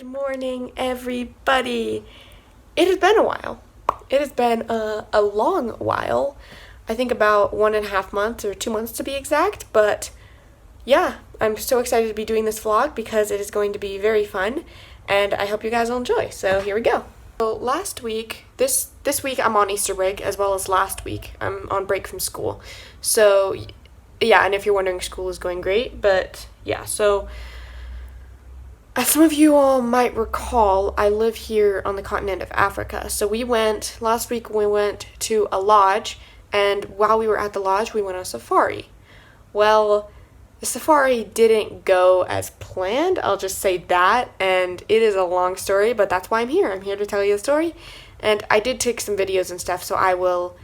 morning, everybody. It has been a while. It has been a long while. I think about 1.5 months or 2 months to be exact. But yeah, I'm so excited to be doing this vlog because it is going to be very fun, and I hope you guys will enjoy. So here we go. So last week, this week I'm on Easter break, as well as last week I'm on break from school. So yeah, and if you're wondering, school is going great. But yeah, so as some of you all might recall, I live here on the continent of Africa. So last week we went to a lodge, and while we were at the lodge, we went on a safari. Well, the safari didn't go as planned, I'll just say that, and it is a long story, but that's why I'm here. I'm here to tell you the story, and I did take some videos and stuff, so I will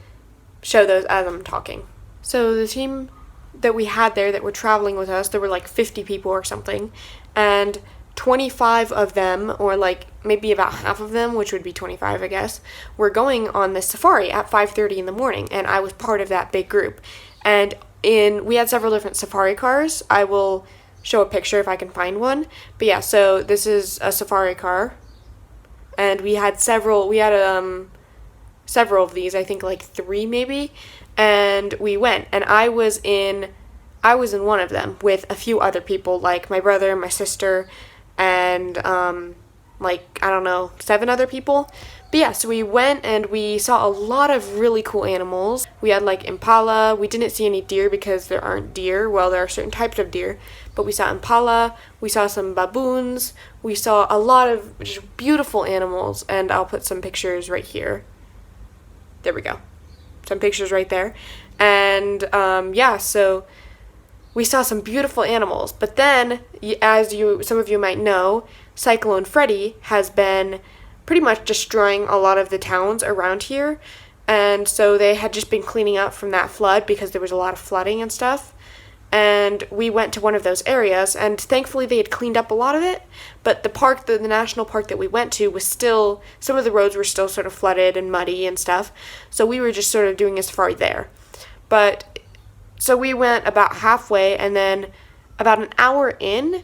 show those as I'm talking. So the team that we had there that were traveling with us, there were like 50 people or something, and 25 of them, or like maybe about half of them, which would be 25 I guess, were going on this safari at 5:30 in the morning, and I was part of that big group. And we had several different safari cars. I will show a picture if I can find one. But yeah, so this is a safari car, and we had several of these, I think like 3 maybe, and we went, and I was in one of them with a few other people, like my brother, my sister, and like, I don't know, 7 other people. But yeah, so we went and we saw a lot of really cool animals. We had like impala. We didn't see any deer because there aren't deer. Well, there are certain types of deer, but we saw impala. We saw some baboons. We saw a lot of just beautiful animals, and I'll put some pictures right here. There we go. Some pictures right there. And yeah, so we saw some beautiful animals. But then, as some of you might know, Cyclone Freddy has been pretty much destroying a lot of the towns around here. And so they had just been cleaning up from that flood because there was a lot of flooding and stuff. And we went to one of those areas, and thankfully they had cleaned up a lot of it. But the national park that we went to was still, some of the roads were still sort of flooded and muddy and stuff. So we were just sort of doing a safari there. But so we went about halfway, and then about an hour in,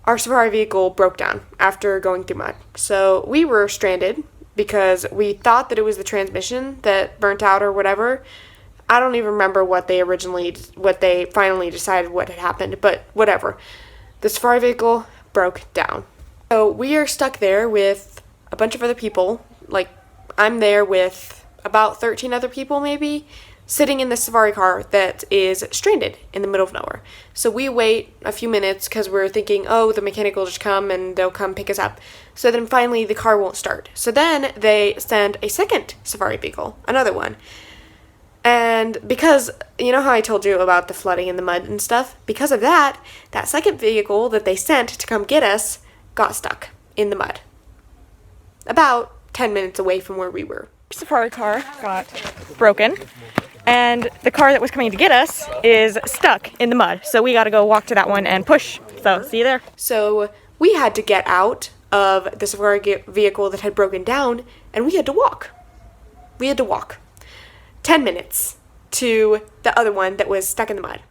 our safari vehicle broke down after going through mud. So we were stranded because we thought that it was the transmission that burnt out or whatever. I don't even remember what they finally decided what had happened, but whatever. The safari vehicle broke down. So we are stuck there with a bunch of other people. Like, I'm there with about 13 other people maybe, sitting in the safari car that is stranded in the middle of nowhere. So we wait a few minutes because we're thinking, oh, the mechanic will just come and they'll come pick us up. So then finally the car won't start. So then they send a second safari vehicle, another one. And because, you know how I told you about the flooding and the mud and stuff? Because of that second vehicle that they sent to come get us got stuck in the mud. About 10 minutes away from where we were. Safari car got broken, and the car that was coming to get us is stuck in the mud. So we got to go walk to that one and push. So see you there. So we had to get out of the safari vehicle that had broken down, and we had to walk. 10 minutes to the other one that was stuck in the mud.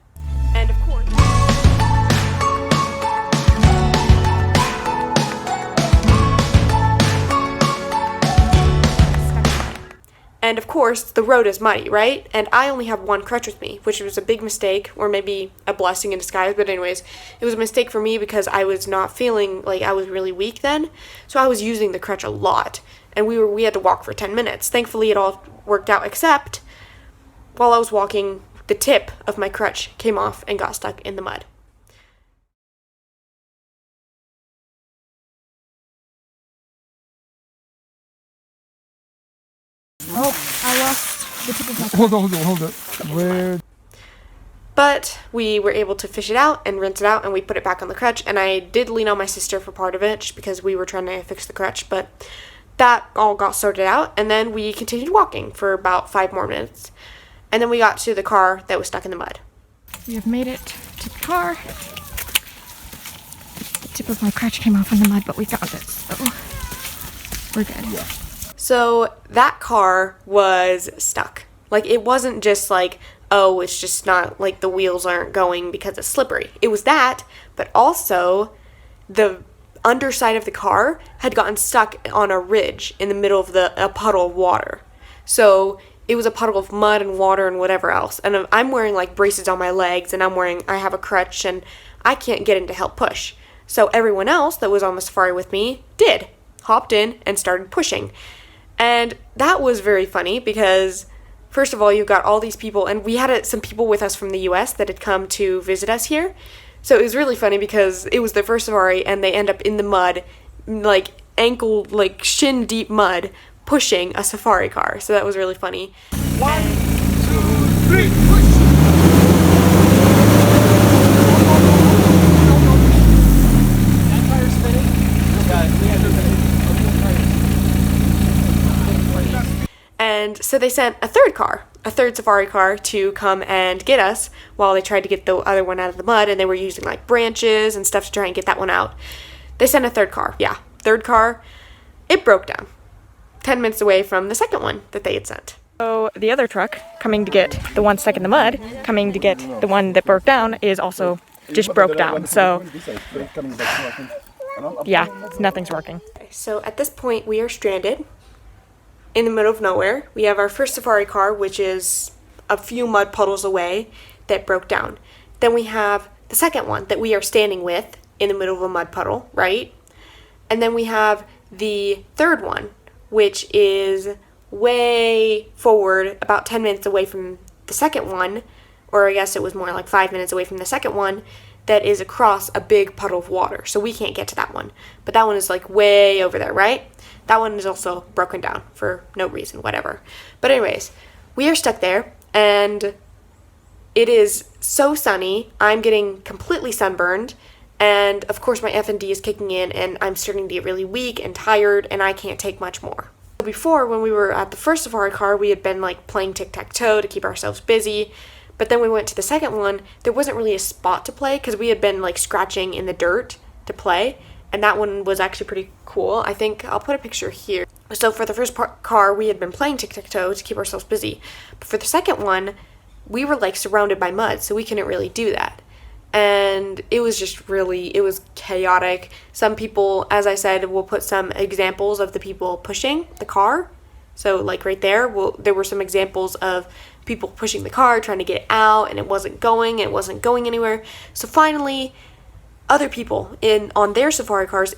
And of course, the road is muddy, right? And I only have one crutch with me, which was a big mistake, or maybe a blessing in disguise. But anyways, it was a mistake for me because I was not feeling like I was really weak then. So I was using the crutch a lot. And we had to walk for 10 minutes. Thankfully, it all worked out, except while I was walking, the tip of my crutch came off and got stuck in the mud. Oh, I lost the tip of my crutch. Hold it. Where? But we were able to fish it out and rinse it out, and we put it back on the crutch. And I did lean on my sister for part of it, just because we were trying to fix the crutch. But that all got sorted out, and then we continued walking for about 5 more minutes. And then we got to the car that was stuck in the mud. We have made it to the car. The tip of my crutch came off in the mud, but we found it, so we're good. Yeah. So that car was stuck. Like, it wasn't just like, oh, it's just not, like, the wheels aren't going because it's slippery. It was that, but also the underside of the car had gotten stuck on a ridge in the middle of a puddle of water. So it was a puddle of mud and water and whatever else. And I'm wearing like braces on my legs, and I have a crutch, and I can't get in to help push. So everyone else that was on the safari with me hopped in and started pushing. And that was very funny because, first of all, you've got all these people, and we had some people with us from the US that had come to visit us here. So it was really funny because it was their first safari, and they end up in the mud, like ankle, like shin deep mud, pushing a safari car. So that was really funny. 1, 2, 3, push! That tire's spinning? And so they sent a third safari car to come and get us while they tried to get the other one out of the mud, and they were using like branches and stuff to try and get that one out. They sent a third car. It broke down 10 minutes away from the second one that they had sent. So the other truck coming to get the one stuck in the mud, coming to get the one that broke down, is also just broke down. So yeah, nothing's working. So at this point, we are stranded in the middle of nowhere. We have our first safari car, which is a few mud puddles away, that broke down. Then we have the second one that we are standing with in the middle of a mud puddle, right? And then we have the third one, which is way forward, about 10 minutes away from the second one, or I guess it was more like 5 minutes away from the second one, that is across a big puddle of water. So we can't get to that one. But that one is like way over there, right? That one is also broken down for no reason, whatever. But anyways, we are stuck there, and it is so sunny. I'm getting completely sunburned, and of course my F&D is kicking in, and I'm starting to get really weak and tired, and I can't take much more. Before, when we were at the first safari car, we had been like playing tic-tac-toe to keep ourselves busy. But then we went to the second one, there wasn't really a spot to play because we had been like scratching in the dirt to play. And that one was actually pretty cool. I think I'll put a picture here. So for the first car, we had been playing tic-tac-toe to keep ourselves busy. But for the second one, we were like surrounded by mud, so we couldn't really do that. And it was just really, it was chaotic. Some people, as I said, will put some examples of the people pushing the car. So like right there, there were some examples of people pushing the car, trying to get it out, and it wasn't going anywhere. So finally, other people in their safari cars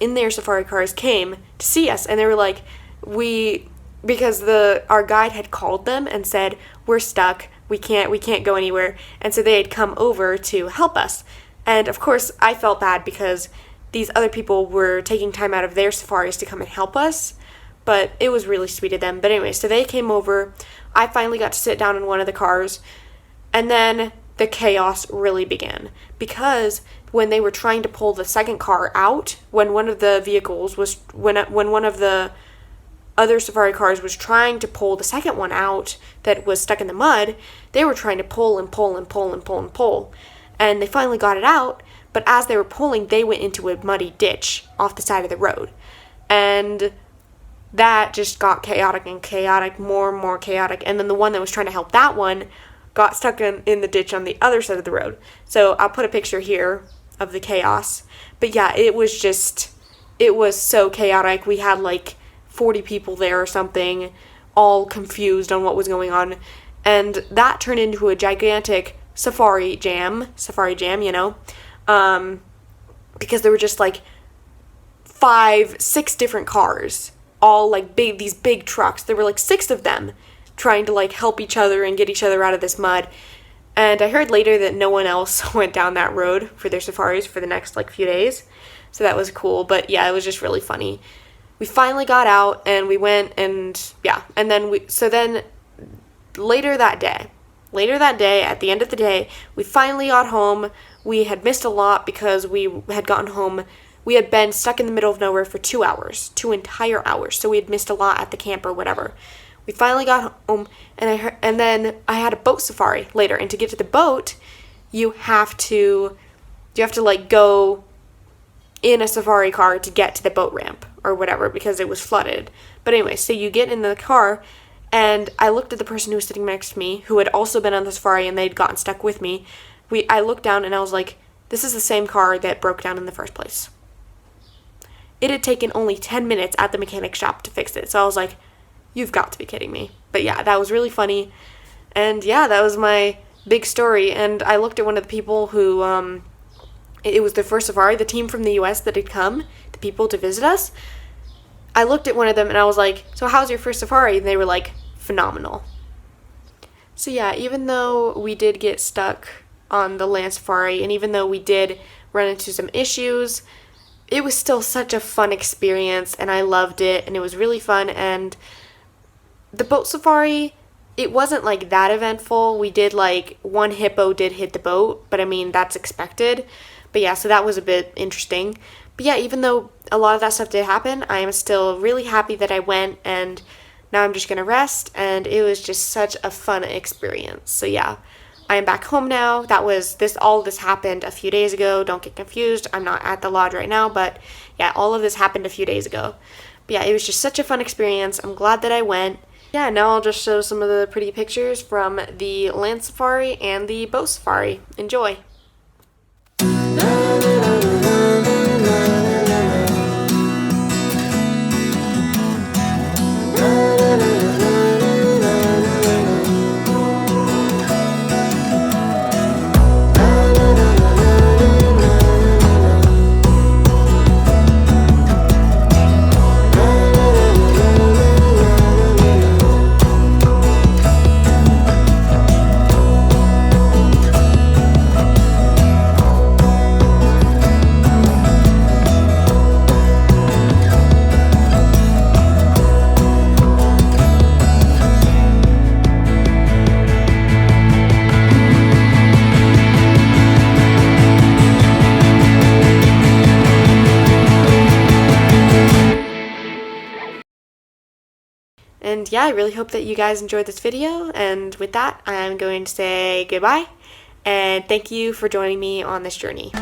came to see us, and they were like, because our guide had called them and said, we're stuck, we can't go anywhere, and so they had come over to help us. And of course I felt bad because these other people were taking time out of their safaris to come and help us, but it was really sweet of them. But anyway, so they came over. I finally got to sit down in one of the cars, and then the chaos really began, because when they were trying to pull the second car out, when one of the other safari cars was trying to pull the second one out that was stuck in the mud, they were trying to pull and pull and pull and pull and pull. And they finally got it out, but as they were pulling, they went into a muddy ditch off the side of the road. And that just got chaotic, more and more chaotic. And then the one that was trying to help that one got stuck in the ditch on the other side of the road. So I'll put a picture here of the chaos. But yeah, it was so chaotic. We had like 40 people there or something, all confused on what was going on. And that turned into a gigantic safari jam, you know, because there were just like 5-6 different cars, all like these big trucks. There were like 6 of them trying to like help each other and get each other out of this mud. And I heard later that no one else went down that road for their safaris for the next like few days. So that was cool. But yeah, it was just really funny. We finally got out and we went, and yeah, and then later that day, at the end of the day, we finally got home. We had missed a lot because we had gotten home. We had been stuck in the middle of nowhere for 2 entire hours. So we had missed a lot at the camp or whatever. We finally got home, and then I had a boat safari later. And to get to the boat, you have to like go in a safari car to get to the boat ramp or whatever, because it was flooded. But anyway, so you get in the car, and I looked at the person who was sitting next to me, who had also been on the safari, and they'd gotten stuck with me. I looked down and I was like, this is the same car that broke down in the first place. it had taken only 10 minutes at the mechanic shop to fix it. So I was like, you've got to be kidding me. But yeah, that was really funny. And yeah, that was my big story. And I looked at one of the people who, it was their first safari, the team from the US that had come, the people to visit us. I looked at one of them and I was like, so how's your first safari? And they were like, phenomenal. So yeah, even though we did get stuck on the land safari, and even though we did run into some issues, it was still such a fun experience, and I loved it, and it was really fun. And the boat safari, it wasn't like that eventful. We did like one hippo did hit the boat, but I mean, that's expected. But yeah, so that was a bit interesting. But yeah, even though a lot of that stuff did happen, I am still really happy that I went, and now I'm just gonna rest, and it was just such a fun experience. So yeah, I am back home now. All this happened a few days ago. Don't get confused. I'm not at the lodge right now, but yeah, all of this happened a few days ago. But yeah, it was just such a fun experience. I'm glad that I went. Yeah, now I'll just show some of the pretty pictures from the land safari and the boat safari. Enjoy. And yeah, I really hope that you guys enjoyed this video. And with that, I'm going to say goodbye. And thank you for joining me on this journey.